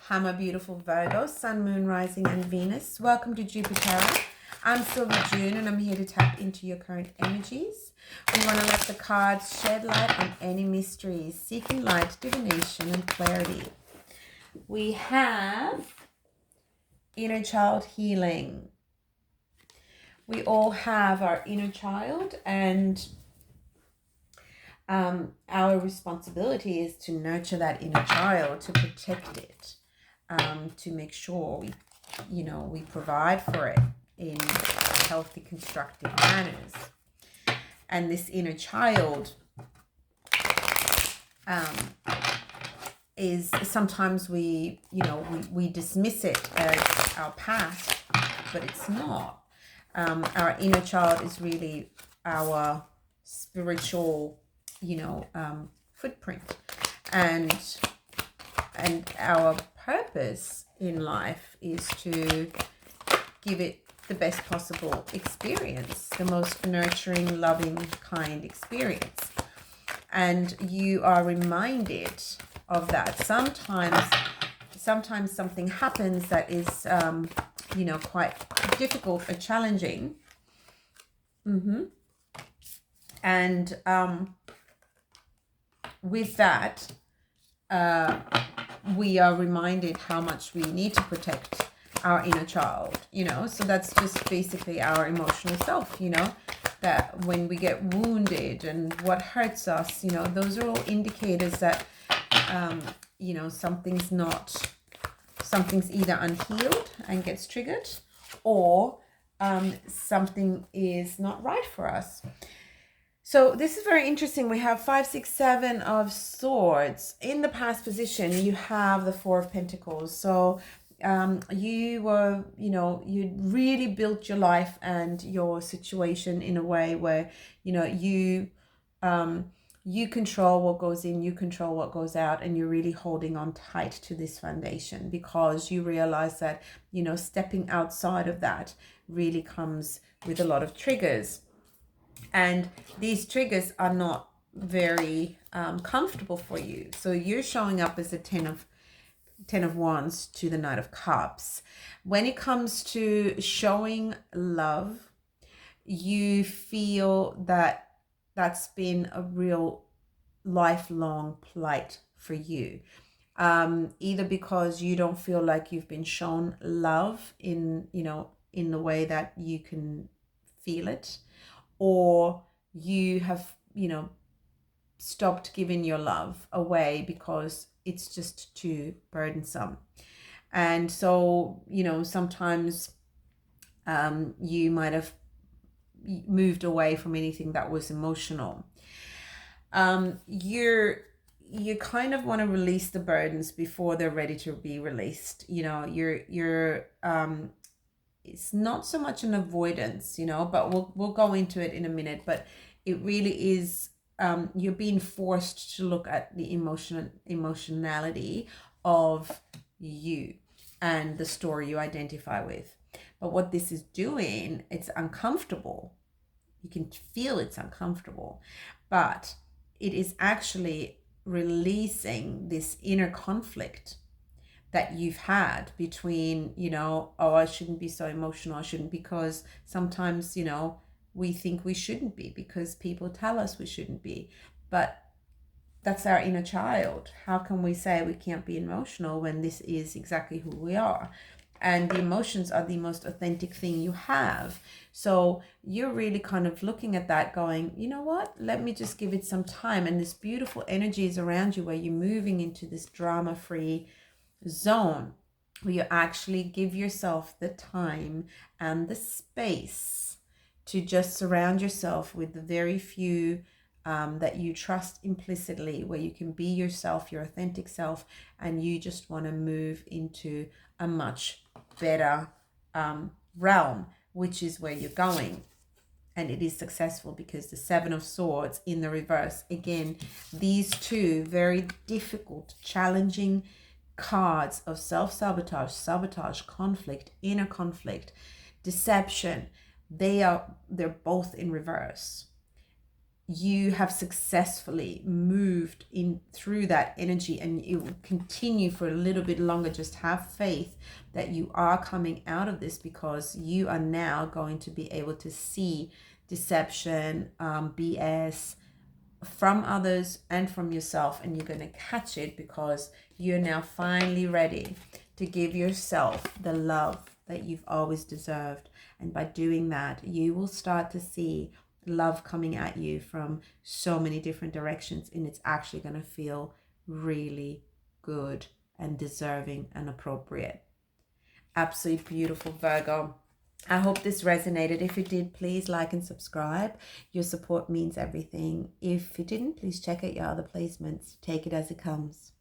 Hi, my beautiful Virgo, Sun, Moon, Rising, and Venus. Welcome to Jupiterra. I'm Silver June, and I'm here to tap into your current energies. We want to let the cards shed light on any mysteries, seeking light, divination, and clarity. We have inner child healing. We all have our inner child, and our responsibility is to nurture that inner child, to protect it, to make sure we provide for it in healthy, constructive manners. And this inner child is sometimes we dismiss it as our past, but it's not. Our inner child is really our spiritual footprint, and our purpose in life is to give it the best possible experience, the most nurturing, loving, kind experience. And you are reminded of that. Sometimes something happens that is quite difficult or challenging. And with that, we are reminded how much we need to protect our inner child, so that's just basically our emotional self, that when we get wounded and what hurts us, those are all indicators that, something's either unhealed and gets triggered, or something is not right for us. So this is very interesting. We have 5, 6, 7 of swords. In the past position, you have the 4 of pentacles. So you were, you really built your life and your situation in a way where, you control what goes in, you control what goes out, and you're really holding on tight to this foundation because you realize that, stepping outside of that really comes with a lot of triggers. And these triggers are not very comfortable for you. So you're showing up as a 10 of Wands to the Knight of Cups. When it comes to showing love, you feel that that's been a real lifelong plight for you. Either because you don't feel like you've been shown love in the way that you can feel it, or you have, stopped giving your love away because it's just too burdensome. And so, sometimes you might have moved away from anything that was emotional. You kind of want to release the burdens before they're ready to be released. It's not so much an avoidance, but we'll go into it in a minute. But it really is, you're being forced to look at the emotionality of you and the story you identify with. But what this is doing, it's uncomfortable. You can feel it's uncomfortable, but it is actually releasing this inner conflict that you've had between, I shouldn't be so emotional, I shouldn't, because sometimes, we think we shouldn't be because people tell us we shouldn't be. But that's our inner child. How can we say we can't be emotional when this is exactly who we are? And the emotions are the most authentic thing you have. So you're really kind of looking at that going, you know what, let me just give it some time. And this beautiful energy is around you where you're moving into this drama-free zone where you actually give yourself the time and the space to just surround yourself with the very few that you trust implicitly, where you can be yourself, your authentic self, and you just want to move into a much better realm, which is where you're going. And it is successful because the 7 of Swords in the reverse, again, these two very difficult, challenging cards of self-sabotage, sabotage, conflict, inner conflict, deception, they're both in reverse. you have successfully moved in through that energy, and it will continue for a little bit longer. Just have faith that you are coming out of this, because you are now going to be able to see deception, BS from others and from yourself, and you're going to catch it, because you're now finally ready to give yourself the love that you've always deserved. And by doing that, you will start to see love coming at you from so many different directions, and it's actually going to feel really good and deserving and appropriate. Absolutely beautiful, Virgo. I hope this resonated. If it did, please like and subscribe. Your support means everything. If it didn't, please check out your other placements. Take it as it comes.